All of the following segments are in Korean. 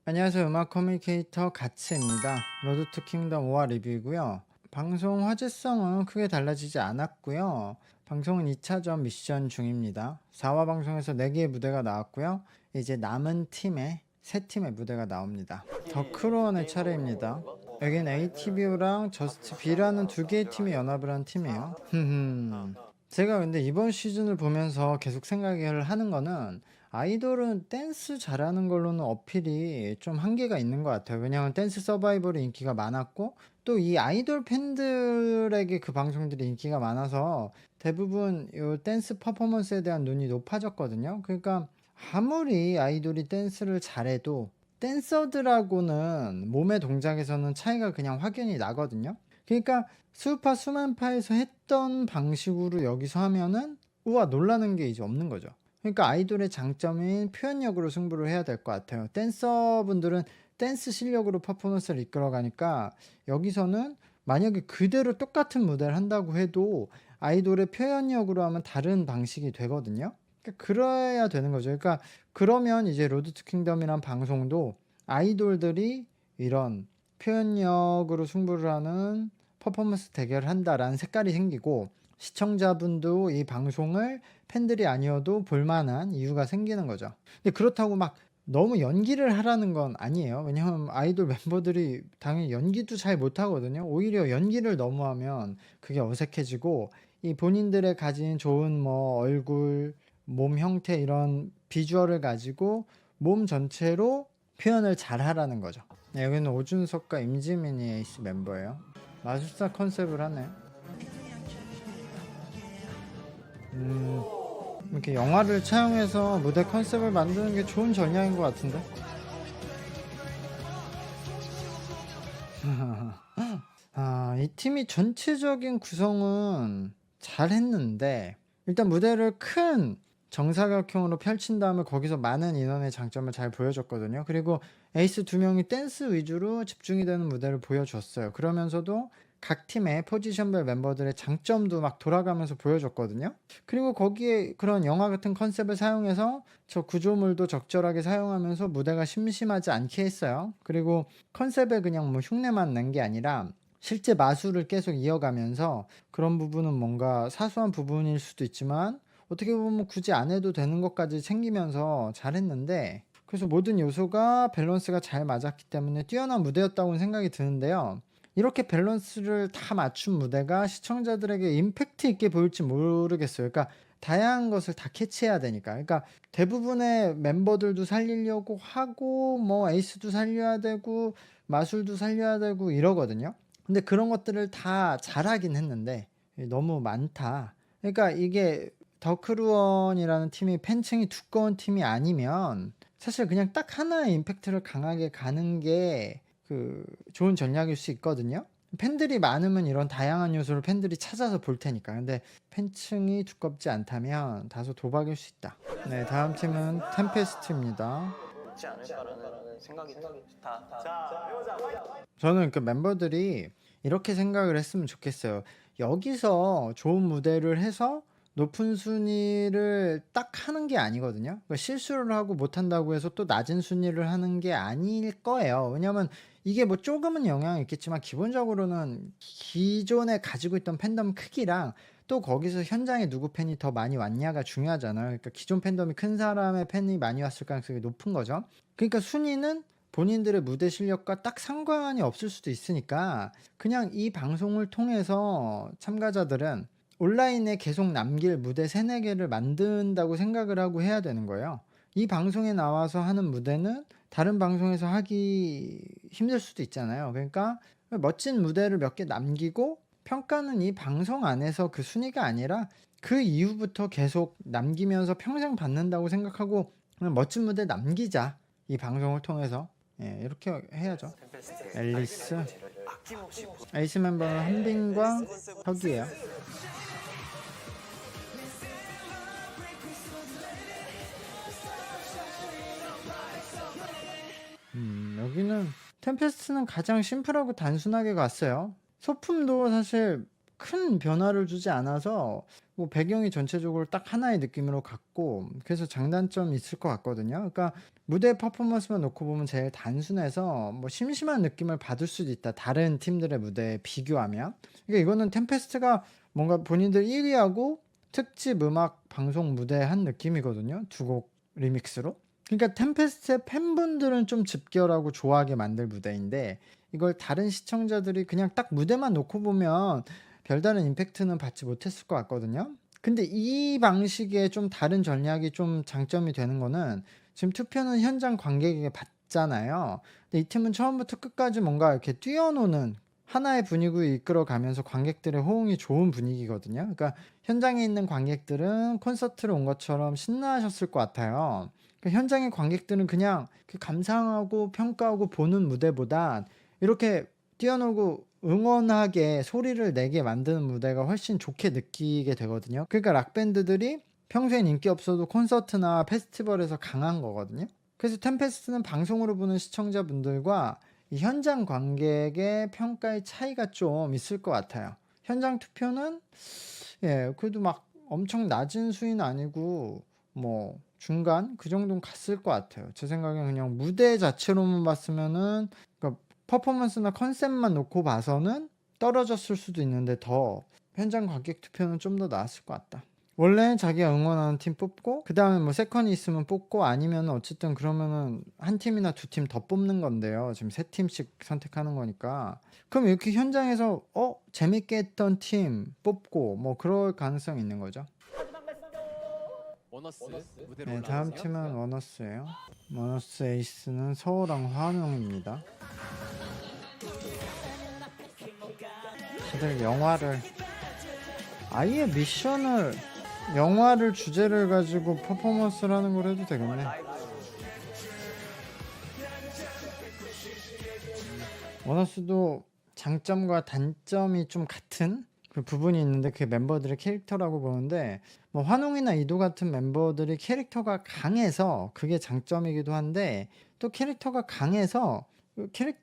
안녕하세요. 음악 커뮤니케이터 가츠입니다. 로드 투 킹덤 5화 리뷰이고요. 방송 화제성은 크게 달라지지 않았고요. 방송은 2차전 미션 중입니다. 4화 방송에서 4개의 무대가 나왔고요. 이제 남은 팀의 3팀의 무대가 나옵니다. 더크로원의 차례입니다. 여긴 ATV랑 저스트 B라는 2개의 팀이 연합을 한 팀이에요. 제가 근데 이번 시즌을 보면서 계속 생각을 하는 거는 아이돌은 댄스 잘하는 걸로는 어필이 좀 한계가 있는 것 같아요. 왜냐하면 댄스 서바이벌이 인기가 많았고 또 이 아이돌 팬들에게 그 방송들이 인기가 많아서 대부분 요 댄스 퍼포먼스에 대한 눈이 높아졌거든요. 그러니까 아무리 아이돌이 댄스를 잘해도 댄서들하고는 몸의 동작에서는 차이가 그냥 확연히 나거든요. 그러니까 수우파 수만파에서 했던 방식으로 여기서 하면은 우와 놀라는 게 이제 없는 거죠. 그러니까 아이돌의 장점인 표현력으로 승부를 해야 될 것 같아요. 댄서분들은 댄스 실력으로 퍼포먼스를 이끌어 가니까 여기서는 만약에 그대로 똑같은 무대를 한다고 해도 아이돌의 표현력으로 하면 다른 방식이 되거든요. 그러니까 그래야 되는 거죠. 그러니까 그러면 이제 로드 투 킹덤이란 방송도 아이돌들이 이런 표현력으로 승부를 하는 퍼포먼스 대결을 한다라는 색깔이 생기고 시청자분도 이 방송을 팬들이 아니어도 볼 만한 이유가 생기는 거죠. 근데 그렇다고 막 너무 연기를 하라는 건 아니에요. 왜냐하면 아이돌 멤버들이 당연히 연기도 잘 못하거든요. 오히려 연기를 너무 하면 그게 어색해지고 이 본인들의 가진 좋은 뭐 얼굴, 몸 형태 이런 비주얼을 가지고 몸 전체로 표현을 잘 하라는 거죠. 네, 여기는 오준석과 임지민이 에이스 멤버예요. 마술사 컨셉을 하네. 이렇게 영화를 차용해서 무대 컨셉을 만드는 게 좋은 전략인 것 같은데. 이 팀이 전체적인 구성은 잘했는데 일단 무대를 큰 정사각형으로 펼친 다음에 거기서 많은 인원의 장점을 잘 보여줬거든요. 그리고 에이스 2명이 댄스 위주로 집중이 되는 무대를 보여줬어요. 그러면서도 각 팀의 포지션별 멤버들의 장점도 막 돌아가면서 보여줬거든요. 그리고 거기에 그런 영화 같은 컨셉을 사용해서 저 구조물도 적절하게 사용하면서 무대가 심심하지 않게 했어요. 그리고 컨셉에 그냥 뭐 흉내만 낸 게 아니라 실제 마술을 계속 이어가면서 그런 부분은 뭔가 사소한 부분일 수도 있지만 어떻게 보면 굳이 안 해도 되는 것까지 챙기면서 잘했는데 그래서 모든 요소가 밸런스가 잘 맞았기 때문에 뛰어난 무대였다고는 생각이 드는데요. 이렇게 밸런스를 다 맞춘 무대가 시청자들에게 임팩트 있게 보일지 모르겠어요. 그러니까 다양한 것을 다 캐치해야 되니까. 그러니까 대부분의 멤버들도 살리려고 하고 뭐 에이스도 살려야 되고 마술도 살려야 되고 이러거든요. 근데 그런 것들을 다 잘하긴 했는데 너무 많다. 그러니까 이게 더크루원이라는 팀이 팬층이 두꺼운 팀이 아니면 사실 그냥 딱 하나의 임팩트를 강하게 가는 게 좋은 전략일 수 있거든요. 팬들이 많으면 이런 다양한 요소를 팬들이 찾아서 볼 테니까. 근데 팬층이 두껍지 않다면 다소 도박일 수 있다. 네, 다음 팀은 템페스트입니다. 있지 않을까라는 생각이 다. 저는 그 멤버들이 이렇게 생각을 했으면 좋겠어요. 여기서 좋은 무대를 해서 높은 순위를 딱 하는 게 아니거든요. 그러니까 실수를 하고 못한다고 해서 또 낮은 순위를 하는 게 아닐 거예요. 왜냐면 이게 뭐 조금은 영향이 있겠지만 기본적으로는 기존에 가지고 있던 팬덤 크기랑 또 거기서 현장에 누구 팬이 더 많이 왔냐가 중요하잖아요. 그러니까 기존 팬덤이 큰 사람의 팬이 많이 왔을 가능성이 높은 거죠. 그러니까 순위는 본인들의 무대 실력과 딱 상관이 없을 수도 있으니까 그냥 이 방송을 통해서 참가자들은 온라인에 계속 남길 무대 3-4개를 만든다고 생각을 하고 해야 되는 거예요. 이 방송에 나와서 하는 무대는 다른 방송에서 하기 힘들 수도 있잖아요. 그러니까 멋진 무대를 몇 개 남기고 평가는 이 방송 안에서 그 순위가 아니라 그 이후부터 계속 남기면서 평생 받는다고 생각하고 그냥 멋진 무대 남기자. 이 방송을 통해서. 예, 이렇게 해야죠. 앨리스. 에이스 멤버는 한빈과 혁이에요. 여기는 템페스트는 가장 심플하고 단순하게 갔어요. 소품도 사실 큰 변화를 주지 않아서 뭐 배경이 전체적으로 딱 하나의 느낌으로 갔고, 그래서 장단점이 있을 것 같거든요. 그러니까 무대 퍼포먼스만 놓고 보면 제일 단순해서 뭐 심심한 느낌을 받을 수도 있다, 다른 팀들의 무대에 비교하면. 그러니까 이거는 템페스트가 뭔가 본인들 1위하고 특집 음악 방송 무대 한 느낌이거든요, 두 곡 리믹스로. 그러니까 템페스트의 팬분들은 좀 집결하고 좋아하게 만들 무대인데, 이걸 다른 시청자들이 그냥 딱 무대만 놓고 보면 별다른 임팩트는 받지 못했을 것 같거든요. 근데 이 방식의 좀 다른 전략이 좀 장점이 되는 거는, 지금 투표는 현장 관객에게 받잖아요. 근데 이 팀은 처음부터 끝까지 뭔가 이렇게 뛰어노는 하나의 분위기를 이끌어가면서 관객들의 호응이 좋은 분위기거든요. 그러니까 현장에 있는 관객들은 콘서트를 온 것처럼 신나하셨을 것 같아요. 그러니까 현장의 관객들은 그냥 감상하고 평가하고 보는 무대보단 이렇게 뛰어놀고 응원하게 소리를 내게 만드는 무대가 훨씬 좋게 느끼게 되거든요. 그러니까 락 밴드들이 평소엔 인기 없어도 콘서트나 페스티벌에서 강한 거거든요. 그래서 템페스트는 방송으로 보는 시청자분들과 이 현장 관객의 평가의 차이가 좀 있을 것 같아요. 현장 투표는 그래도 막 엄청 낮은 수위는 아니고 뭐 중간 그 정도는 갔을 것 같아요. 제 생각엔 그냥 무대 자체로만 봤으면은, 그러니까 퍼포먼스나 컨셉만 놓고 봐서는 떨어졌을 수도 있는데, 더 현장 관객 투표는 좀 더 나았을 것 같다. 원래 자기가 응원하는 팀 뽑고 그 다음에 뭐 세컨이 있으면 뽑고, 아니면 어쨌든 그러면은 한 팀이나 두 팀 더 뽑는 건데요. 지금 세 팀씩 선택하는 거니까. 그럼 이렇게 현장에서 재밌게 했던 팀 뽑고 뭐 그럴 가능성이 있는 거죠. 원어스 무대로 네, 다음 올라오세요. 팀은 원어스예요. 원어스 에이스는 서울랑 환웅입니다. 다들 영화를, 아예 미션을, 영화를 주제를 가지고 퍼포먼스를 하는 걸 해도 되겠네. 원어스도 장점과 단점이 좀 같은 그 부분이 있는데, 그게 멤버들의 캐릭터라고 보는데, 뭐 환웅이나 이도 같은 멤버들이 캐릭터가 강해서 그게 장점이기도 한데, 또 캐릭터가 강해서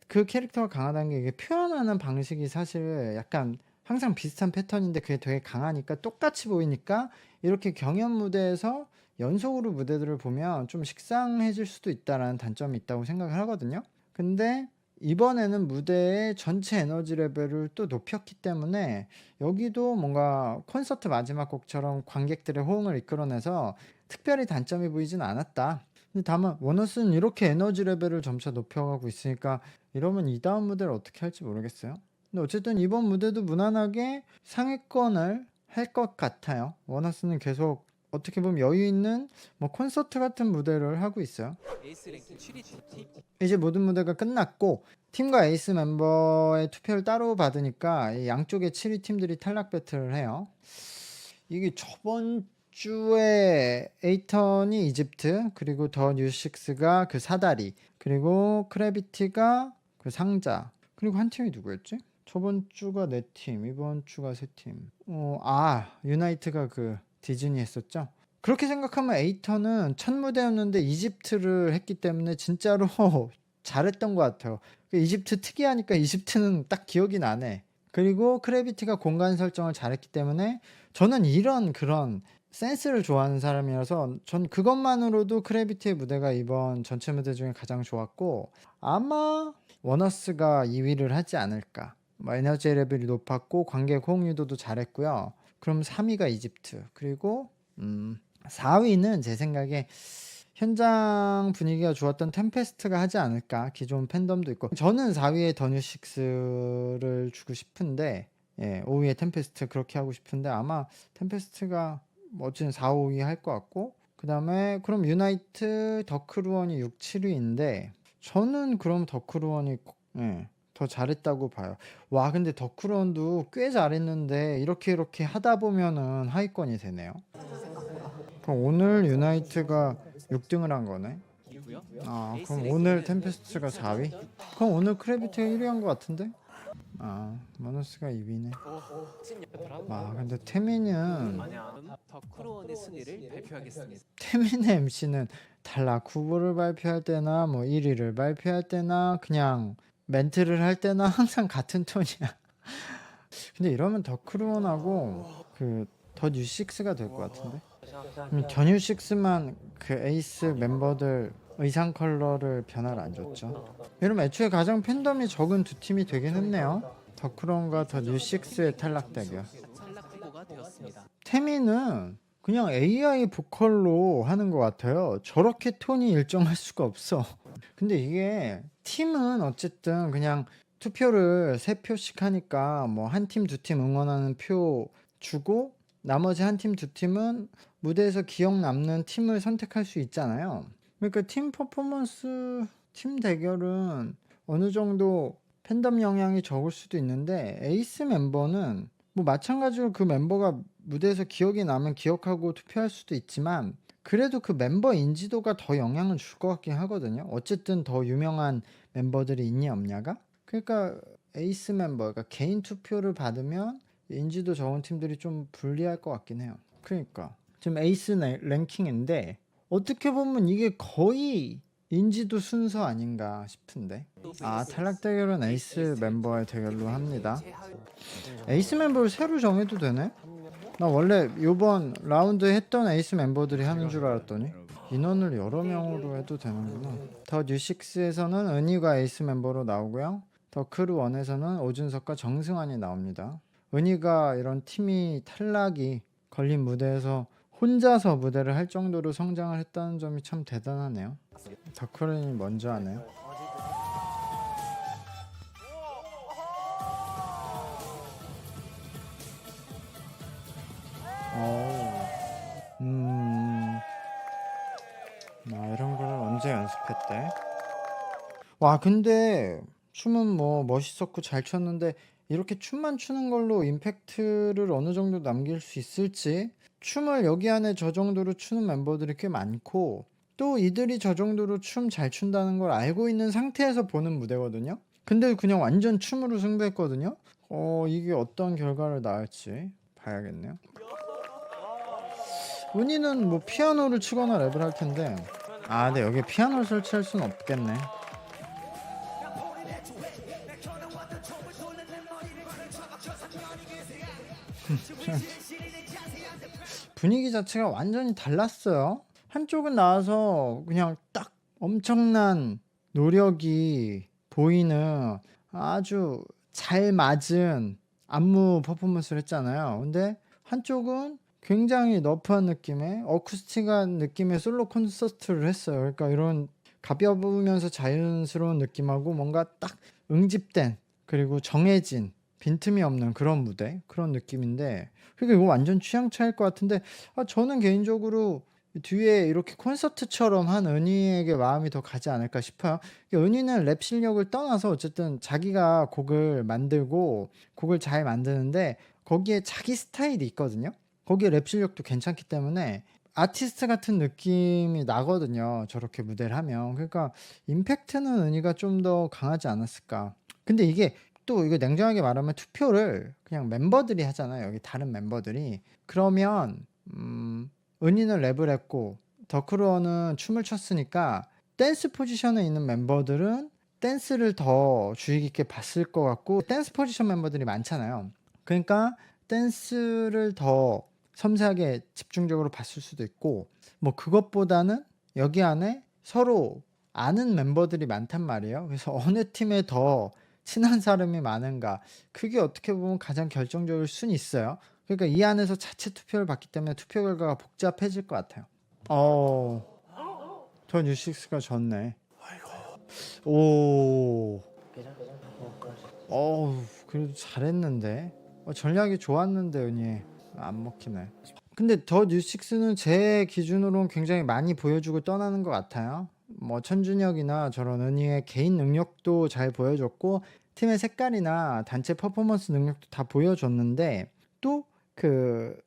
그 캐릭터가 강하다는 게, 이게 표현하는 방식이 사실 약간 항상 비슷한 패턴인데 그게 되게 강하니까, 똑같이 보이니까 이렇게 경연 무대에서 연속으로 무대들을 보면 좀 식상해질 수도 있다라는 단점이 있다고 생각을 하거든요. 근데 이번에는 무대의 전체 에너지 레벨을 또 높였기 때문에 여기도 뭔가 콘서트 마지막 곡처럼 관객들의 호응을 이끌어내서 특별히 단점이 보이진 않았다. 근데 다만 원어스는 이렇게 에너지 레벨을 점차 높여가고 있으니까, 이러면 이 다음 무대를 어떻게 할지 모르겠어요. 근데 어쨌든 이번 무대도 무난하게 상위권을 할 것 같아요. 원어스는 계속 어떻게 보면 여유 있는 뭐 콘서트 같은 무대를 하고 있어요. 에이스 랭킹 7위 팀. 이제 모든 무대가 끝났고 팀과 에이스 멤버의 투표를 따로 받으니까 이 양쪽의 7위 팀들이 탈락 배틀을 해요. 이게 저번 주에 에이턴이 이집트, 그리고 더 뉴식스가 그 사다리, 그리고 크래비티가 그 상자, 그리고 한 팀이 누구였지? 저번 주가 4팀, 이번 주가 3팀. 유나이트가 그 디즈니 했었죠. 그렇게 생각하면 에이턴은 첫 무대였는데 이집트를 했기 때문에 진짜로 잘했던 것 같아요. 이집트 특이하니까 이집트는 딱 기억이 나네. 그리고 크래비티가 공간 설정을 잘했기 때문에, 저는 이런 그런 센스를 좋아하는 사람이라서 전 그것만으로도 크래비티의 무대가 이번 전체 무대 중에 가장 좋았고, 아마 원어스가 2위를 하지 않을까. 뭐 에너지 레벨이 높았고 관객 호응유도도 잘했고요. 그럼 3위가 이집트, 그리고 4위는 제 생각에 현장 분위기가 좋았던 템페스트가 하지 않을까. 기존 팬덤도 있고. 저는 4위에 더뉴식스를 주고 싶은데, 5위에 템페스트 그렇게 하고 싶은데, 아마 템페스트가 어쨌든 4, 5위 할 것 같고, 그 다음에 그럼 유나이트 더크루원이 6, 7위인데, 저는 그럼 더크루원이 더 잘했다고 봐요. 와, 근데 더크루원도 꽤 잘했는데 이렇게 하다 보면은 하위권이 되네요. 그럼 오늘 유나이트가 6등을 한 거네. 이고요. 그럼 오늘 템페스트가 4위? 그럼 오늘 크래비티가 1위 한 거 같은데? 머너스가 2위네. 팀 옆에 근데 태민은, 아니야. 더크로원의 순위를 발표하겠습니다. 태민의 MC는 탈락 후보를 발표할 때나 뭐 1위를 발표할 때나 그냥 멘트를 할 때나 항상 같은 톤이야. 근데 이러면 더 크루원하고 그 더 뉴식스가 될 것 같은데. 더 뉴식스만 그 에이스 멤버들 의상 컬러를 변화를 안 줬죠. 이러면 애초에 가장 팬덤이 적은 두 팀이 되긴 했네요. 더 크루원과 더 뉴식스의 탈락 대결. 탈락 후보가 되었습니다. 태미는 그냥 AI 보컬로 하는 것 같아요. 저렇게 톤이 일정할 수가 없어. 근데 이게 팀은 어쨌든 그냥 투표를 3표씩 하니까 뭐 한 팀, 두 팀 응원하는 표 주고 나머지 한 팀, 두 팀은 무대에서 기억 남는 팀을 선택할 수 있잖아요. 그러니까 팀 퍼포먼스, 팀 대결은 어느 정도 팬덤 영향이 적을 수도 있는데 에이스 멤버는 뭐 마찬가지로 그 멤버가 무대에서 기억이 나면 기억하고 투표할 수도 있지만 그래도 그 멤버 인지도가 더 영향을 줄 것 같긴 하거든요. 어쨌든 더 유명한 member들이 있냐 없냐가. 그러니까 에이스 멤버, 그러니까 개인 투표를 받으면 인지도 적은 팀들이 좀 불리할 것 같긴 해요. 그러니까 지금 에이스 랭킹인데 어떻게 보면 이게 거의 인지도 순서 아닌가 싶은데. 아, 탈락 대결은 에이스 멤버의 대결로 합니다. 에이스 멤버를 새로 정해도 되네? 나 원래 요번 라운드 했던 에이스 멤버들이 하는 줄 알았더니 인원을 여러 명으로 해도 되는구나. 더 뉴식스에서는 은희가 에이스 멤버로 나오고요. 더 크루 원에서는 오준석과 정승환이 나옵니다. 은희가 이런 팀이 탈락이 걸린 무대에서 혼자서 무대를 할 정도로 성장을 했다는 점이 참 대단하네요. 더 크루는 먼저 하네요. 이런 거를 언제 연습했대? 와, 근데 춤은 뭐 멋있었고 잘 췄는데 이렇게 춤만 추는 걸로 임팩트를 어느 정도 남길 수 있을지. 춤을 여기 안에 저 정도로 추는 멤버들이 꽤 많고 또 이들이 저 정도로 춤 잘 춘다는 걸 알고 있는 상태에서 보는 무대거든요. 근데 그냥 완전 춤으로 승부했거든요. 이게 어떤 결과를 낳을지 봐야겠네요. 은희는 뭐 피아노를 치거나 랩을 할 텐데. 아, 근데 여기 피아노를 설치할 순 없겠네. 분위기 자체가 완전히 달랐어요. 한쪽은 나와서 그냥 딱 엄청난 노력이 보이는 아주 잘 맞은 안무 퍼포먼스를 했잖아요. 근데 한쪽은 굉장히 너프한 느낌의 어쿠스틱한 느낌의 솔로 콘서트를 했어요. 그러니까 이런 가벼우면서 자연스러운 느낌하고 뭔가 딱 응집된 그리고 정해진 빈틈이 없는 그런 무대, 그런 느낌인데 그러니까 이거 완전 취향 차이일 것 같은데 저는 개인적으로 뒤에 이렇게 콘서트처럼 한 은희에게 마음이 더 가지 않을까 싶어요. 은희는 랩 실력을 떠나서 어쨌든 자기가 곡을 만들고 곡을 잘 만드는데 거기에 자기 스타일이 있거든요. 거기에 랩 실력도 괜찮기 때문에 아티스트 같은 느낌이 나거든요. 저렇게 무대를 하면. 그러니까 임팩트는 은희가 좀 더 강하지 않았을까. 근데 이게 또 이거 냉정하게 말하면 투표를 그냥 멤버들이 하잖아요. 여기 다른 멤버들이. 그러면 은희는 랩을 했고 더크루어는 춤을 췄으니까 댄스 포지션에 있는 멤버들은 댄스를 더 주의 깊게 봤을 것 같고 댄스 포지션 멤버들이 많잖아요. 그러니까 댄스를 더 섬세하게 집중적으로 봤을 수도 있고 뭐 그것보다는 여기 안에 서로 아는 멤버들이 많단 말이에요. 그래서 어느 팀에 더 친한 사람이 많은가 그게 어떻게 보면 가장 결정적일 수는 있어요. 그러니까 이 안에서 자체 투표를 받기 때문에 투표 결과가 복잡해질 것 같아요. 더 뉴식스가 졌네. 오, 그래도 잘했는데. 전략이 좋았는데 은희 안 먹히네. 근데 더 뉴식스는 제 기준으로는 굉장히 많이 보여주고 떠나는 것 같아요. 뭐 천준혁이나 저런 은희의 개인 능력도 잘 보여줬고 팀의 색깔이나 단체 퍼포먼스 능력도 다 보여줬는데 또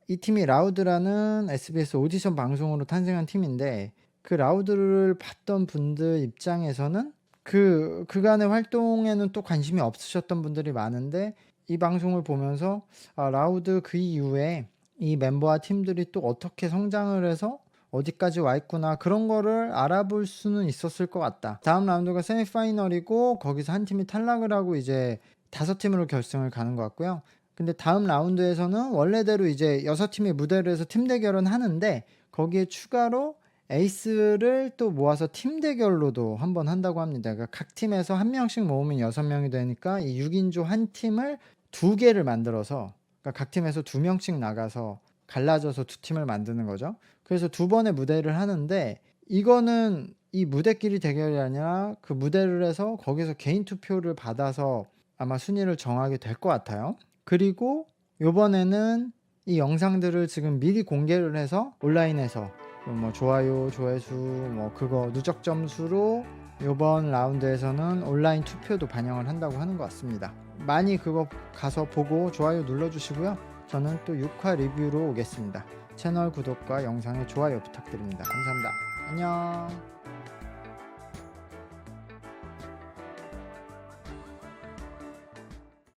이 팀이 라우드라는 SBS 오디션 방송으로 탄생한 팀인데 그 라우드를 봤던 분들 입장에서는 그간의 활동에는 또 관심이 없으셨던 분들이 많은데 이 방송을 보면서 라우드 그 이후에 이 멤버와 팀들이 또 어떻게 성장을 해서 어디까지 와 있구나 그런 거를 알아볼 수는 있었을 것 같다. 다음 라운드가 세미파이널이고 거기서 한 팀이 탈락을 하고 이제 5팀으로 결승을 가는 것 같고요. 근데 다음 라운드에서는 원래대로 이제 6팀이 무대를 해서 팀 대결은 하는데 거기에 추가로 에이스를 또 모아서 팀 대결로도 한번 한다고 합니다. 그러니까 각 팀에서 한 명씩 모으면 6명이 되니까 이 6인조 한 팀을 2개를 만들어서, 그러니까 각 팀에서 2명씩 나가서 갈라져서 2팀을 만드는 거죠. 그래서 2번의 무대를 하는데 이거는 이 무대끼리 대결이 아니라 그 무대를 해서 거기서 개인 투표를 받아서 아마 순위를 정하게 될 것 같아요. 그리고 요번에는 이 영상들을 지금 미리 공개를 해서 온라인에서 뭐 좋아요, 조회수, 뭐 그거 누적 점수로 요번 라운드에서는 온라인 투표도 반영을 한다고 하는 것 같습니다. 많이 그거 가서 보고 좋아요 눌러주시고요. 저는 또 6화 리뷰로 오겠습니다. 채널 구독과 영상의 좋아요 부탁드립니다. 감사합니다. 안녕.